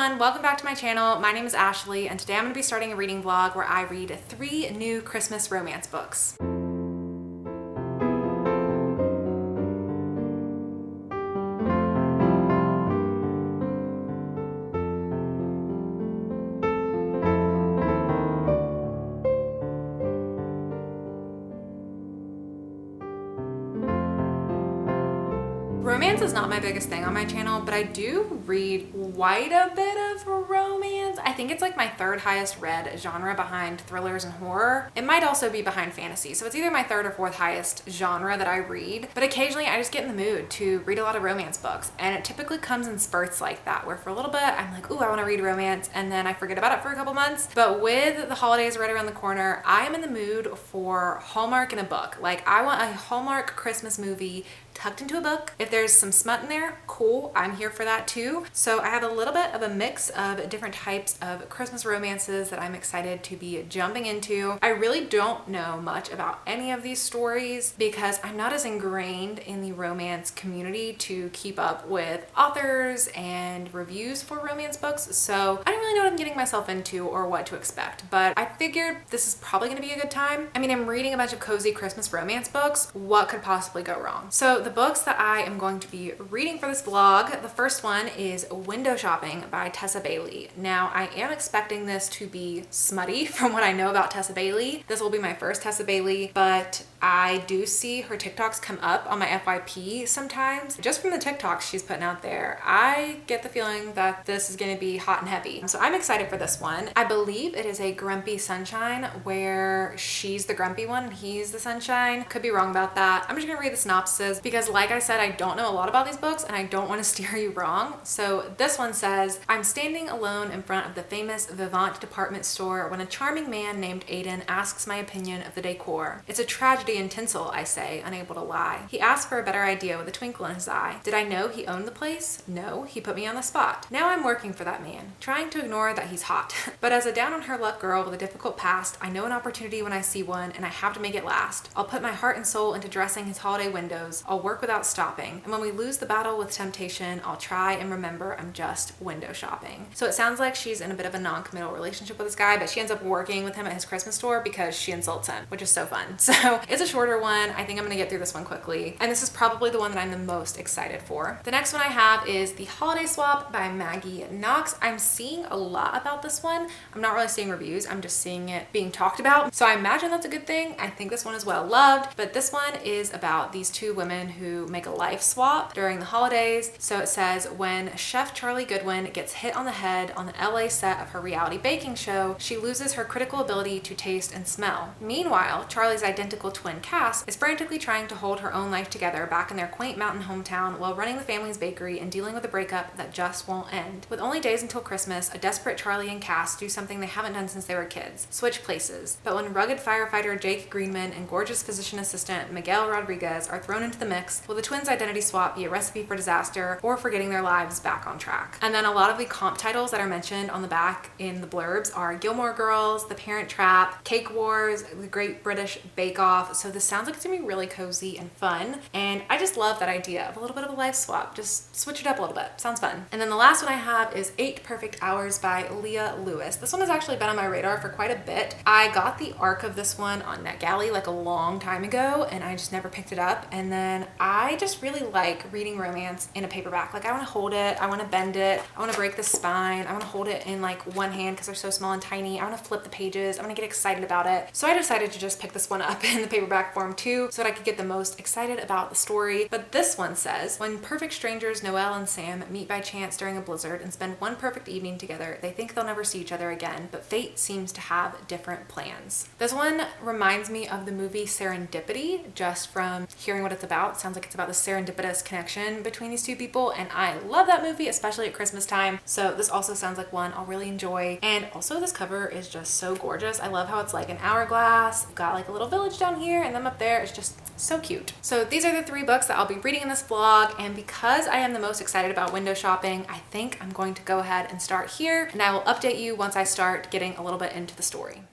everyone, welcome back to my channel. My name is Ashley and today I'm going to be starting a reading vlog where I read 3 new Christmas romance books. Romance is not my biggest thing on my channel, but I do read quite a bit of romance. I think it's like my third highest read genre behind thrillers and horror. It might also be behind fantasy, so it's either my third or fourth highest genre that I read, but occasionally I just get in the mood to read a lot of romance books, and it typically comes in spurts like that, where for a little bit I'm like, ooh, I want to read romance, and then I forget about it for a couple months. But with the holidays right around the corner, I am in the mood for Hallmark in a book. Like, I want a Hallmark Christmas movie tucked into a book. If there's some smut in there, cool, I'm here for that too. So I have a little bit of a mix of different types of Christmas romances that I'm excited to be jumping into. I really don't know much about any of these stories because I'm not as ingrained in the romance community to keep up with authors and reviews for romance books, so I don't really know what I'm getting myself into or what to expect, but I figured this is probably going to be a good time. I mean, I'm reading a bunch of cozy Christmas romance books. What could possibly go wrong? So the books that I am going to be reading for this vlog, the first one is Window Shopping by Tessa Bailey. Now, I am expecting this to be smutty from what I know about Tessa Bailey. This will be my first Tessa Bailey, but I do see her TikToks come up on my FYP sometimes. Just from the TikToks she's putting out there, I get the feeling that this is going to be hot and heavy. So I'm excited for this one. I believe it is a grumpy sunshine where she's the grumpy one, he's the sunshine. Could be wrong about that. I'm just gonna read the synopsis because, like I said, I don't know a lot about these books and I don't want to steer you wrong. So this one says, I'm standing alone in front of the famous Vivant department store when a charming man named Aiden asks my opinion of the decor. It's a tragedy in tinsel, I say, unable to lie. He asked for a better idea with a twinkle in his eye. Did I know he owned the place? No, he put me on the spot. Now I'm working for that man, trying to ignore that he's hot. But as a down on her luck girl with a difficult past, I know an opportunity when I see one and I have to make it last. I'll put my heart and soul into dressing his holiday windows. I'll work without stopping. And when we lose the battle with temptation, I'll try and remember I'm just window shopping. So it sounds like she's in a bit of a non-committal relationship with this guy, but she ends up working with him at his Christmas store because she insults him, which is so fun. So it's a shorter one. I think I'm gonna get through this one quickly. And this is probably the one that I'm the most excited for. The next one I have is The Holiday Swap by Maggie Knox. I'm seeing a lot about this one. I'm not really seeing reviews. I'm just seeing it being talked about. So I imagine that's a good thing. I think this one is well loved, but this one is about these two women who make a life swap during the holidays. So it says, when Chef Charlie Goodwin gets hit on the head on the LA set of her reality baking show, she loses her critical ability to taste and smell. Meanwhile, Charlie's identical twin Cass is frantically trying to hold her own life together back in their quaint mountain hometown while running the family's bakery and dealing with a breakup that just won't end. With only days until Christmas, a desperate Charlie and Cass do something they haven't done since they were kids: switch places. But when rugged firefighter Jake Greenman and gorgeous physician assistant Miguel Rodriguez are thrown into the mix, will the twins' identity swap be a recipe for disaster or for getting their lives back on track? And then a lot of the comp titles that are mentioned on the back in the blurbs are Gilmore Girls, The Parent Trap, Cake Wars, The Great British Bake Off. So this sounds like it's gonna be really cozy and fun, and I just love that idea of a little bit of a life swap. Just switch it up a little bit. Sounds fun. And then the last one I have is 8 Perfect Hours by Leah Lewis. This one has actually been on my radar for quite a bit. I got the arc of this one on NetGalley like a long time ago and I just never picked it up, and then I just really like reading romance in a paperback. Like, I want to hold it, I want to bend it, I want to break the spine, I want to hold it in like one hand because they're so small and tiny, I want to flip the pages, I want to get excited about it. So I decided to just pick this one up in the paperback form too so that I could get the most excited about the story. But this one says, when perfect strangers Noelle and Sam meet by chance during a blizzard and spend one perfect evening together, they think they'll never see each other again, but fate seems to have different plans. This one reminds me of the movie Serendipity, just from hearing what it's about. It sounds like it's about the serendipitous connection between these two people, and I love that movie, especially at Christmas time. So this also sounds like one I'll really enjoy. And also this cover is just so gorgeous. I love how it's like an hourglass. We've got like a little village down here and them up there. It's just so cute. So these are the 3 books that I'll be reading in this vlog, and because I am the most excited about window shopping, I think I'm going to go ahead and start here, and I will update you once I start getting a little bit into the story.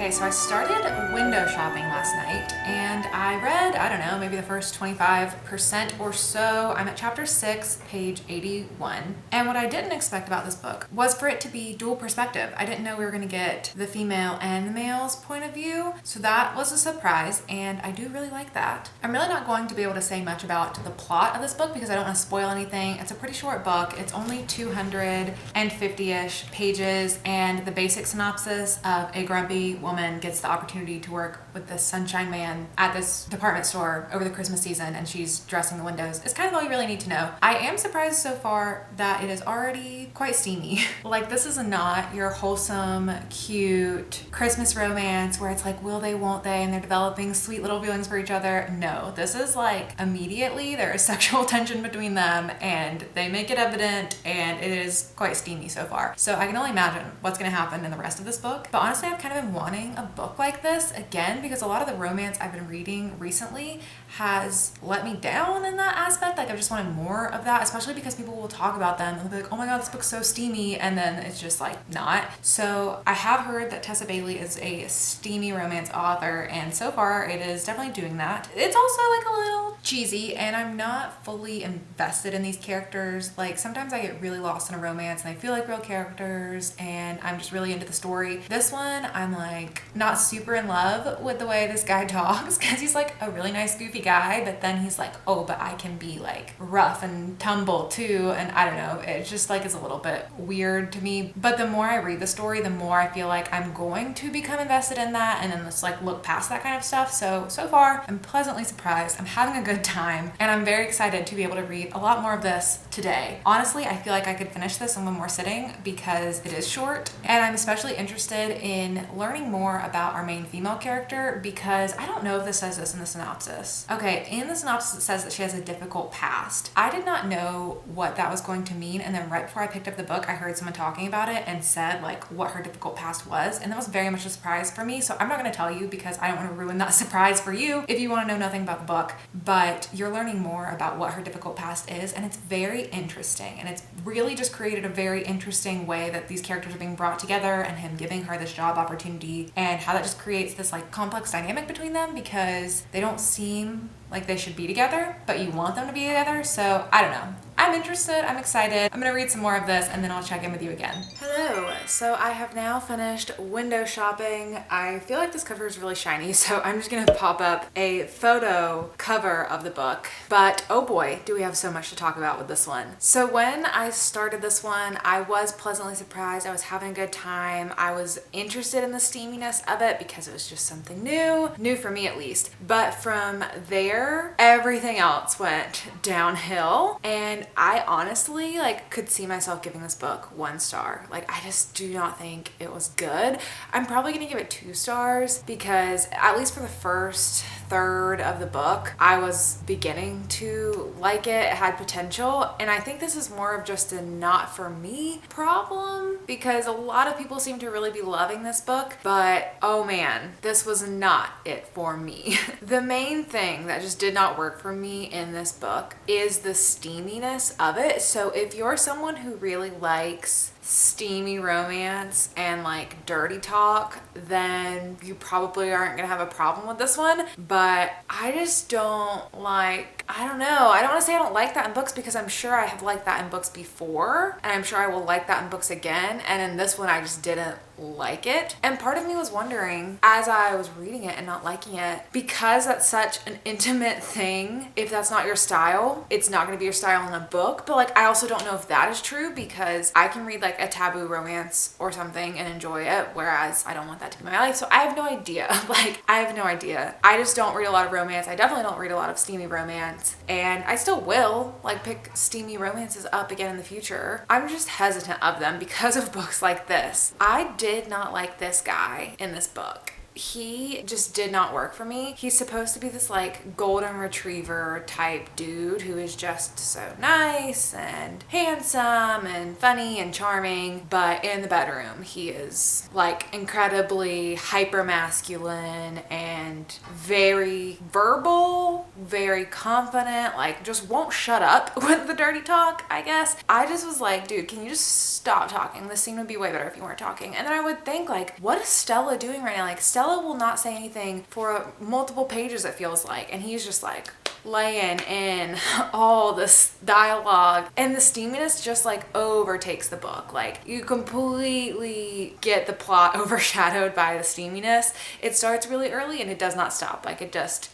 Okay, so I started window shopping last night and I read, I don't know, maybe the first 25% or so. I'm at chapter 6, page 81. And what I didn't expect about this book was for it to be dual perspective. I didn't know we were going to get the female and the male's point of view. So that was a surprise and I do really like that. I'm really not going to be able to say much about the plot of this book because I don't want to spoil anything. It's a pretty short book. It's only 250-ish pages, and the basic synopsis of a grumpy woman gets the opportunity to work with this sunshine man at this department store over the Christmas season, and she's dressing the windows. It's kind of all you really need to know. I am surprised so far that it is already quite steamy. Like, this is not your wholesome, cute Christmas romance where it's like, will they, won't they, and they're developing sweet little feelings for each other. No, this is like immediately there is sexual tension between them and they make it evident, and it is quite steamy so far. So I can only imagine what's going to happen in the rest of this book. But honestly, I've kind of been wanting a book like this again because a lot of the romance I've been reading recently has let me down in that aspect. Like, I just wanted more of that, especially because people will talk about them and they'll be like, oh my god, this book's so steamy, and then it's just like not. So I have heard that Tessa Bailey is a steamy romance author, and so far it is definitely doing that. It's also like a little cheesy, and I'm not fully invested in these characters. Like, sometimes I get really lost in a romance and I feel like real characters and I'm just really into the story. This one, I'm like not super in love with the way this guy talks because he's like a really nice goofy guy, but then he's like, oh, but I can be like rough and tumble too, and I don't know, it just like is a little bit weird to me. But the more I read the story, the more I feel like I'm going to become invested in that and then just like look past that kind of stuff. So far I'm pleasantly surprised. I'm having a good time and I'm very excited to be able to read a lot more of this today. Honestly, I feel like I could finish this in one more sitting because it is short, and I'm especially interested in learning more about our main female character because I don't know if this says this in the synopsis. Okay, in the synopsis it says that she has a difficult past. I did not know what that was going to mean, and then right before I picked up the book I heard someone talking about it and said like what her difficult past was, and that was very much a surprise for me. So I'm not going to tell you because I don't want to ruin that surprise for you if you want to know nothing about the book, but you're learning more about what her difficult past is, and it's very interesting, and it's really just created a very interesting way that these characters are being brought together and him giving her this job opportunity, and how that just creates this like complex dynamic between them because they don't seem like they should be together, but you want them to be together. So I don't know. I'm interested, I'm excited. I'm gonna read some more of this and then I'll check in with you again. Hello, so I have now finished window shopping. I feel like this cover is really shiny, so I'm just gonna pop up a photo cover of the book. But oh boy, do we have so much to talk about with this one. So when I started this one, I was pleasantly surprised. I was having a good time. I was interested in the steaminess of it because it was just something new for me at least. But from there, everything else went downhill, and I honestly like could see myself giving this book 1 star. Like, I just do not think it was good. I'm probably gonna give it 2 stars because at least for the first third of the book, I was beginning to like it. It had potential, and I think this is more of just a not for me problem because a lot of people seem to really be loving this book, but oh man, this was not it for me. The main thing that just did not work for me in this book is the steaminess of it. So if you're someone who really likes steamy romance and like dirty talk, then you probably aren't gonna have a problem with this one. But I just don't like, I don't know, I don't want to say I don't like that in books because I'm sure I have liked that in books before, and I'm sure I will like that in books again, and in this one I just didn't like it. And part of me was wondering as I was reading it and not liking it, because that's such an intimate thing, if that's not your style, it's not going to be your style in a book. But like, I also don't know if that is true because I can read like a taboo romance or something and enjoy it, whereas I don't want that to be my life. So I have no idea. Like, I have no idea. I just don't read a lot of romance. I definitely don't read a lot of steamy romance, and I still will like pick steamy romances up again in the future. I'm just hesitant of them because of books like this. I did not like this guy in this book. he just did not work for me. He's supposed to be this like golden retriever type dude who is just so nice and handsome and funny and charming, but in the bedroom he is like incredibly hyper masculine and very verbal, very confident, like just won't shut up with the dirty talk, I guess. I just was like, dude, can you just stop talking? This scene would be way better if you weren't talking. And then I would think like, what is Stella doing right now? Like Stella will not say anything for multiple pages, it feels like, and he's just like laying in all this dialogue, and the steaminess just like overtakes the book. Like you completely get the plot overshadowed by the steaminess. It starts really early and it does not stop. Like it just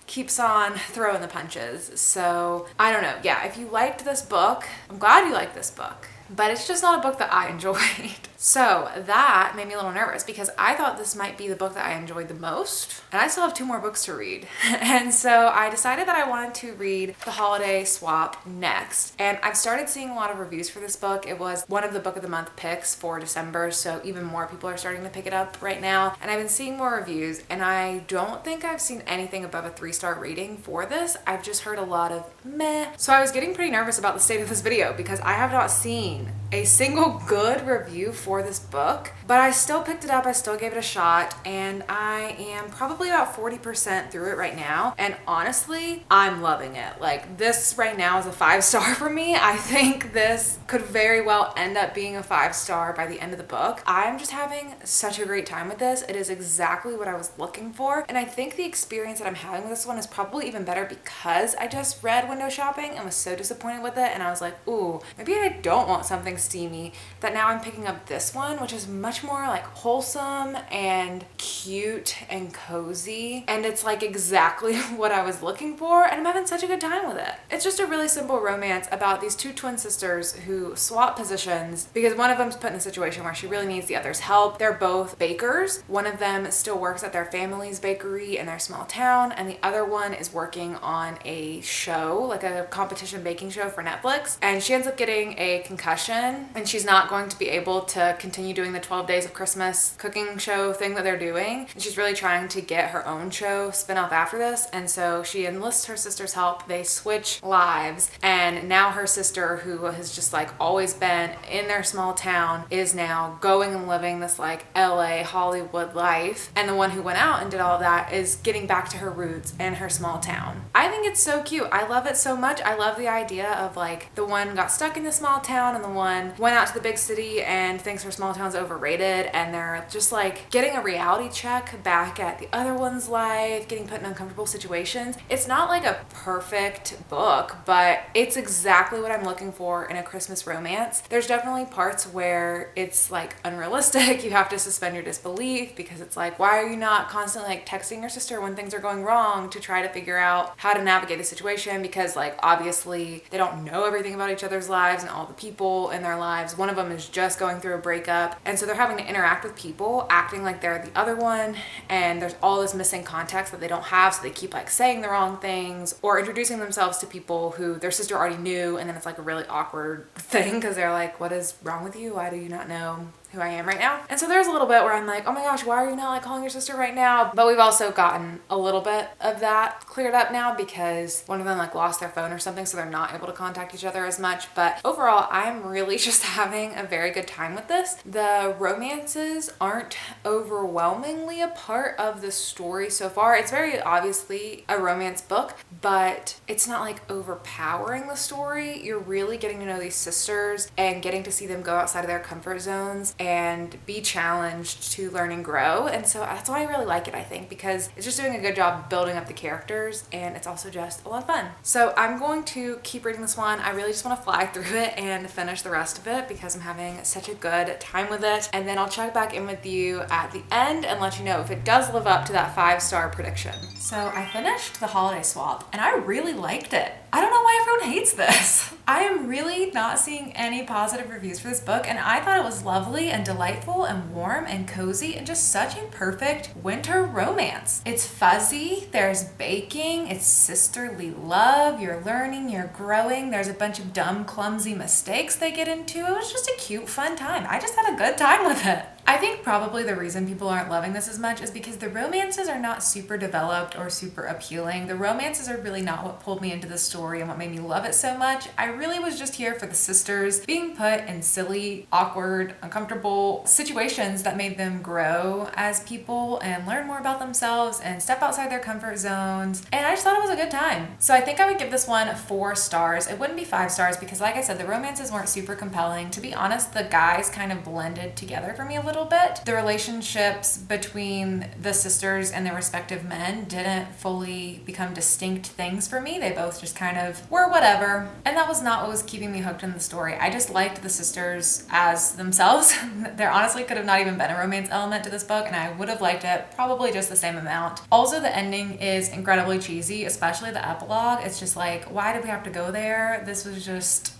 keeps on throwing the punches. So I don't know. Yeah, if you liked this book, I'm glad you liked this book, but it's just not a book that I enjoyed. So that made me a little nervous because I thought this might be the book that I enjoyed the most, and I still have 2 more books to read. And so I decided that I wanted to read The Holiday Swap next. And I've started seeing a lot of reviews for this book. It was one of the book of the month picks for December, so even more people are starting to pick it up right now. And I've been seeing more reviews, and I don't think I've seen anything above a 3-star rating for this. I've just heard a lot of meh. So I was getting pretty nervous about the state of this video because I have not seen a single good review for this book, but I still picked it up. I still gave it a shot, and I am probably about 40% through it right now, and honestly I'm loving it. Like this right now is a 5-star for me. I think this could very well end up being a 5-star by the end of the book. I'm just having such a great time with this. It is exactly what I was looking for, and I think the experience that I'm having with this one is probably even better because I just read Window Shopping and was so disappointed with it, and I was like, ooh, maybe I don't want something steamy, that now I'm picking up this one, which is much more like wholesome and cute and cozy, and it's like exactly what I was looking for, and I'm having such a good time with it. It's just a really simple romance about these 2 twin sisters who swap positions because one of them's put in a situation where she really needs the other's help. They're both bakers. One of them still works at their family's bakery in their small town, and the other one is working on a show, like a competition baking show for Netflix, and she ends up getting a concussion, and she's not going to be able to continue doing the 12 Days of Christmas cooking show thing that they're doing, and she's really trying to get her own show spin off after this. And so she enlists her sister's help. They switch lives, and now her sister, who has just like always been in their small town, is now going and living this like LA Hollywood life, and the one who went out and did all of that is getting back to her roots in her small town. I think it's so cute. I love it so much. I love the idea of like the one got stuck in the small town and the one went out to the big city and thinks her small town's overrated, and they're just like getting a reality check back at the other one's life, getting put in uncomfortable situations. It's not like a perfect book, but it's exactly what I'm looking for in a Christmas romance. There's definitely parts where it's like unrealistic. You have to suspend your disbelief because it's like, why are you not constantly like texting your sister when things are going wrong to try to figure out how to navigate the situation? Because like obviously they don't know everything about each other's lives and all the people in their lives. One of them is just going through a breakup, and so they're having to interact with people acting like they're the other one, and there's all this missing context that they don't have, so they keep like saying the wrong things or introducing themselves to people who their sister already knew, and then it's like a really awkward thing because they're like, what is wrong with you? Why do you not know who I am right now? And so there's a little bit where I'm like, oh my gosh, why are you not like calling your sister right now? But we've also gotten a little bit of that cleared up now because one of them like lost their phone or something, so they're not able to contact each other as much. But overall, I'm really just having a very good time with this. The romances aren't overwhelmingly a part of the story so far. It's very obviously a romance book, but it's not like overpowering the story. You're really getting to know these sisters and getting to see them go outside of their comfort zones and be challenged to learn and grow. And so that's why I really like it, I think, because it's just doing a good job building up the characters, and it's also just a lot of fun. So I'm going to keep reading this one. I really just want to fly through it and finish the rest of it because I'm having such a good time with it. And then I'll check back in with you at the end and let you know if it does live up to that 5-star prediction. So I finished The Holiday Swap and I really liked it. I don't know why everyone hates this. I am really not seeing any positive reviews for this book, and I thought it was lovely and delightful and warm and cozy and just such a perfect winter romance. It's fuzzy, there's baking, it's sisterly love, you're learning, you're growing, there's a bunch of dumb, clumsy mistakes they get into. It was just a cute, fun time. I just had a good time with it. I think probably the reason people aren't loving this as much is because the romances are not super developed or super appealing. The romances are really not what pulled me into the story and what made me love it so much. I really was just here for the sisters being put in silly, awkward, uncomfortable situations that made them grow as people and learn more about themselves and step outside their comfort zones. And I just thought it was a good time. So I think I would give this one 4 stars. It wouldn't be 5 stars because, like I said, the romances weren't super compelling. To be honest, the guys kind of blended together for me a little bit. The relationships between the sisters and their respective men didn't fully become distinct things for me. They both just kind of were whatever. And that was not what was keeping me hooked in the story. I just liked the sisters as themselves. There honestly could have not even been a romance element to this book, and I would have liked it probably just the same amount. Also, the ending is incredibly cheesy, especially the epilogue. It's just like, why did we have to go there? This was just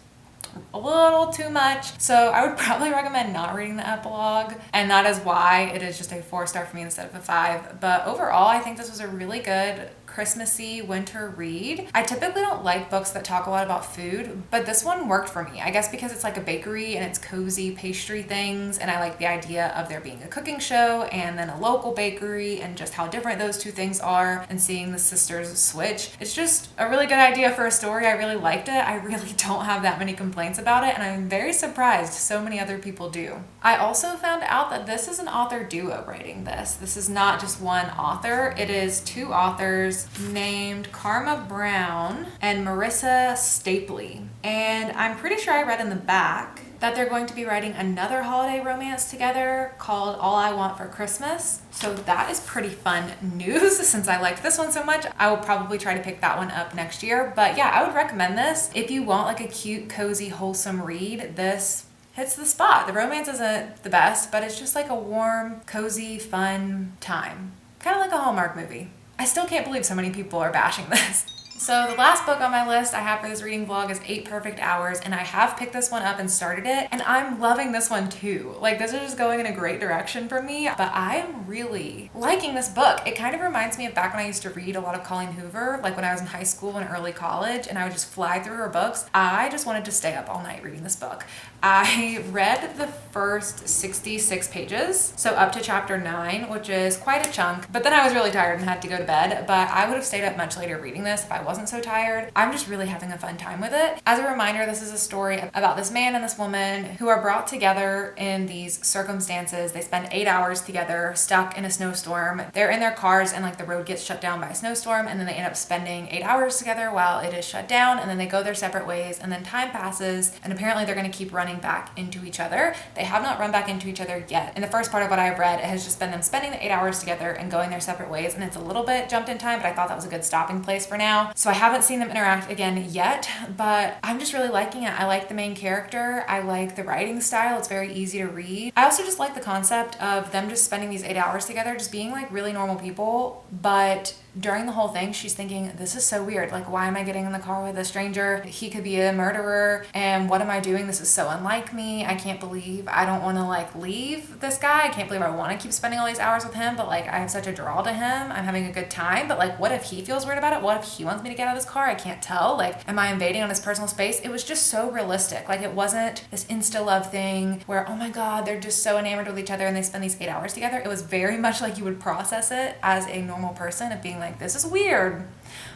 a little too much. So I would probably recommend not reading the epilogue, and that is why it is just a 4-star for me instead of a 5. But overall, I think this was a really good Christmassy winter read. I typically don't like books that talk a lot about food, but this one worked for me. I guess because it's like a bakery and it's cozy pastry things, and I like the idea of there being a cooking show and then a local bakery and just how different those two things are, and seeing the sisters switch. It's just a really good idea for a story. I really liked it. I really don't have that many complaints about it, and I'm very surprised so many other people do. I also found out that this is an author duo writing this. This is not just one author. It is 2 authors named Karma Brown and Marissa Stapley. And I'm pretty sure I read in the back that they're going to be writing another holiday romance together called All I Want for Christmas. So that is pretty fun news. Since I liked this one so much, I will probably try to pick that one up next year. But yeah, I would recommend this. If you want like a cute, cozy, wholesome read, this hits the spot. The romance isn't the best, but it's just like a warm, cozy, fun time. Kind of like a Hallmark movie. I still can't believe so many people are bashing this. So the last book on my list I have for this reading vlog is 8 Perfect Hours, and I have picked this one up and started it, and I'm loving this one too. Like, this is just going in a great direction for me, but I am really liking this book. It kind of reminds me of back when I used to read a lot of Colleen Hoover, like when I was in high school and early college, and I would just fly through her books. I just wanted to stay up all night reading this book. I read the first 66 pages, so up to chapter 9, which is quite a chunk, but then I was really tired and had to go to bed, but I would have stayed up much later reading this if I wasn't so tired. I'm just really having a fun time with it. As a reminder, this is a story about this man and this woman who are brought together in these circumstances. They spend 8 hours together stuck in a snowstorm. They're in their cars and like the road gets shut down by a snowstorm, and then they end up spending 8 hours together while it is shut down, and then they go their separate ways, and then time passes, and apparently they're going to keep running back into each other. They have not run back into each other yet. In the first part of what I've read, it has just been them spending the 8 hours together and going their separate ways, and it's a little bit jumped in time, but I thought that was a good stopping place for now. So I haven't seen them interact again yet, but I'm just really liking it. I like the main character. I like the writing style. It's very easy to read. I also just like the concept of them just spending these 8 hours together, just being like really normal people, but during the whole thing, she's thinking, this is so weird. Like, why am I getting in the car with a stranger? He could be a murderer. And what am I doing? This is so unlike me. I can't believe I don't want to like leave this guy. I can't believe I want to keep spending all these hours with him, but like I have such a draw to him. I'm having a good time. But like, what if he feels weird about it? What if he wants me to get out of this car? I can't tell. Like, am I invading on his personal space? It was just so realistic. Like, it wasn't this insta love thing where, oh my God, they're just so enamored with each other and they spend these 8 hours together. It was very much like you would process it as a normal person of being like, this is weird,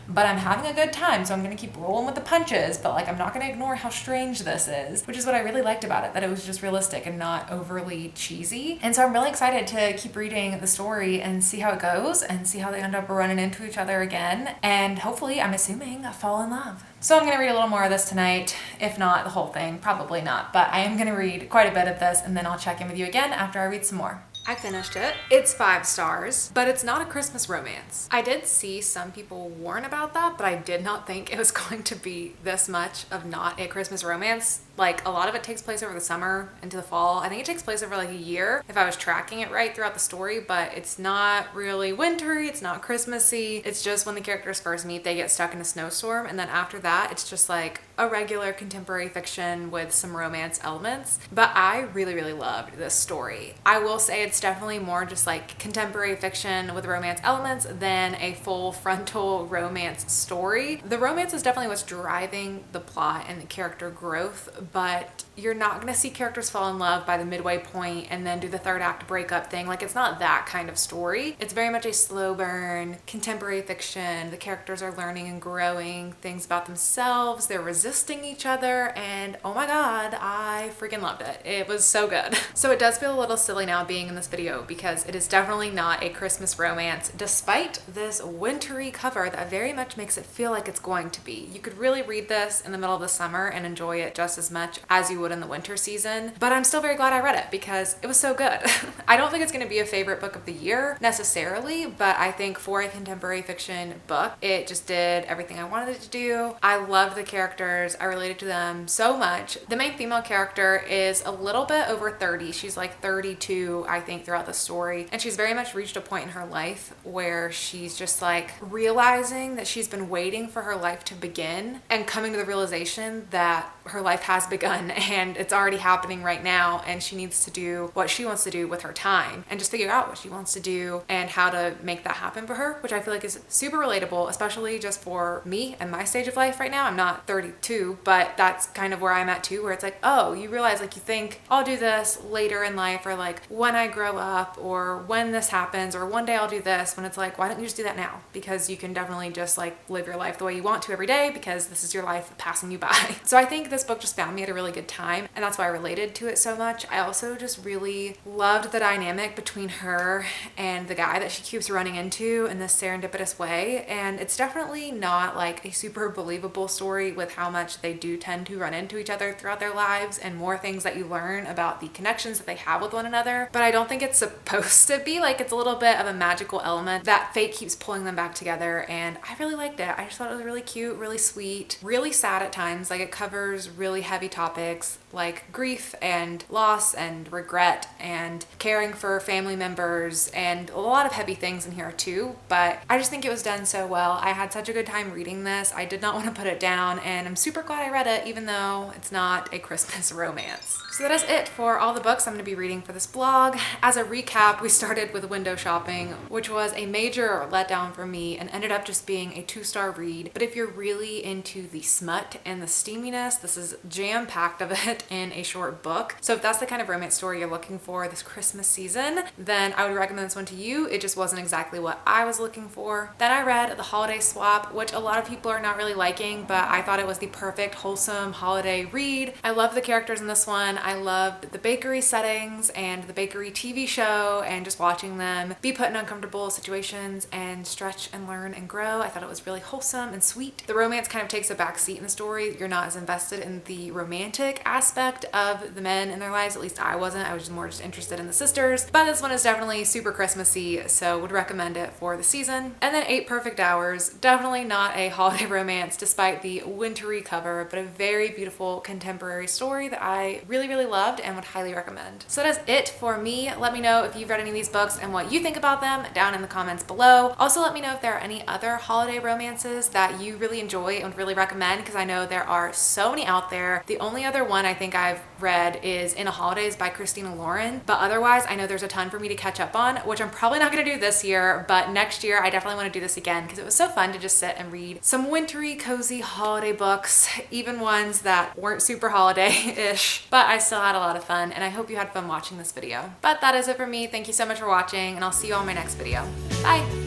but I'm having a good time, so I'm gonna keep rolling with the punches, but like I'm not gonna ignore how strange this is, which is what I really liked about it, that it was just realistic and not overly cheesy. And so I'm really excited to keep reading the story and see how it goes and see how they end up running into each other again, and hopefully, I'm assuming, fall in love. So I'm gonna read a little more of this tonight, if not the whole thing, probably not, but I am gonna read quite a bit of this, and then I'll check in with you again after I read some more. I finished it. It's 5 stars, but it's not a Christmas romance. I did see some people warn about that, but I did not think it was going to be this much of not a Christmas romance. Like, a lot of it takes place over the summer into the fall. I think it takes place over like a year, if I was tracking it right throughout the story, but it's not really wintry, it's not Christmassy. It's just when the characters first meet, they get stuck in a snowstorm, and then after that, it's just like a regular contemporary fiction with some romance elements. But I really, really loved this story. I will say it's definitely more just like contemporary fiction with romance elements than a full frontal romance story. The romance is definitely what's driving the plot and the character growth, but you're not gonna see characters fall in love by the midway point and then do the third act breakup thing. Like, it's not that kind of story. It's very much a slow burn, contemporary fiction. The characters are learning and growing things about themselves. They're resisting each other, and oh my god, I freaking loved it. It was so good. So it does feel a little silly now being in this video because it is definitely not a Christmas romance, despite this wintry cover that very much makes it feel like it's going to be. You could really read this in the middle of the summer and enjoy it just as much as you would in the winter season, but I'm still very glad I read it because it was so good. I don't think it's going to be a favorite book of the year necessarily, but I think for a contemporary fiction book, it just did everything I wanted it to do. I loved the characters. I related to them so much. The main female character is a little bit over 30. She's like 32, I think, throughout the story, and she's very much reached a point in her life where she's just like realizing that she's been waiting for her life to begin and coming to the realization that her life has begun and it's already happening right now, and she needs to do what she wants to do with her time and just figure out what she wants to do and how to make that happen for her, which I feel like is super relatable, especially just for me and my stage of life right now. I'm not 32, but that's kind of where I'm at too, where it's like, oh, you realize, like, you think I'll do this later in life, or like when I grow up, or when this happens, or one day I'll do this, when it's like, why don't you just do that now? Because you can definitely just like live your life the way you want to every day, because this is your life passing you by. So I think this book just found me at a really good time, and that's why I related to it so much. I also just really loved the dynamic between her and the guy that she keeps running into in this serendipitous way, and it's definitely not like a super believable story with how much they do tend to run into each other throughout their lives and more things that you learn about the connections that they have with one another, but I don't think it's supposed to be. Like, it's a little bit of a magical element that fate keeps pulling them back together, and I really liked it. I just thought it was really cute, really sweet, really sad at times. Like, it covers really heavy topics like grief and loss and regret and caring for family members, and a lot of heavy things in here too, but I just think it was done so well. I had such a good time reading this. I did not want to put it down, and I'm super glad I read it, even though it's not a Christmas romance. So that is it for all the books I'm going to be reading for this blog. As a recap, we started with window shopping, which was a major letdown for me and ended up just being a 2-star read. But if you're really into the smut and the steaminess, this is jam-packed of it in a short book. So if that's the kind of romance story you're looking for this Christmas season, then I would recommend this one to you. It just wasn't exactly what I was looking for. Then I read The Holiday Swap, which a lot of people are not really liking, but I thought it was the perfect, wholesome holiday read. I love the characters in this one. I loved the bakery settings and the bakery TV show, and just watching them be put in uncomfortable situations and stretch and learn and grow. I thought it was really wholesome and sweet. The romance kind of takes a back seat in the story. You're not as invested in the romantic aspect of the men in their lives. At least I wasn't. I was just more interested in the sisters. But this one is definitely super Christmassy, so would recommend it for the season. And then 8 Perfect Hours. Definitely not a holiday romance despite the wintry cover, but a very beautiful contemporary story that I really, really loved and would highly recommend. So that is it for me. Let me know if you've read any of these books and what you think about them down in the comments below. Also, let me know if there are any other holiday romances that you really enjoy and would really recommend, because I know there are so many out there. The only other one I think I've read is In a Holidays by Christina Lauren, but otherwise I know there's a ton for me to catch up on, which I'm probably not going to do this year, but next year I definitely want to do this again because it was so fun to just sit and read some wintry, cozy holiday books, even ones that weren't super holiday-ish, but I still had a lot of fun, and I hope you had fun watching this video. But that is it for me. Thank you so much for watching, and I'll see you on my next video. Bye!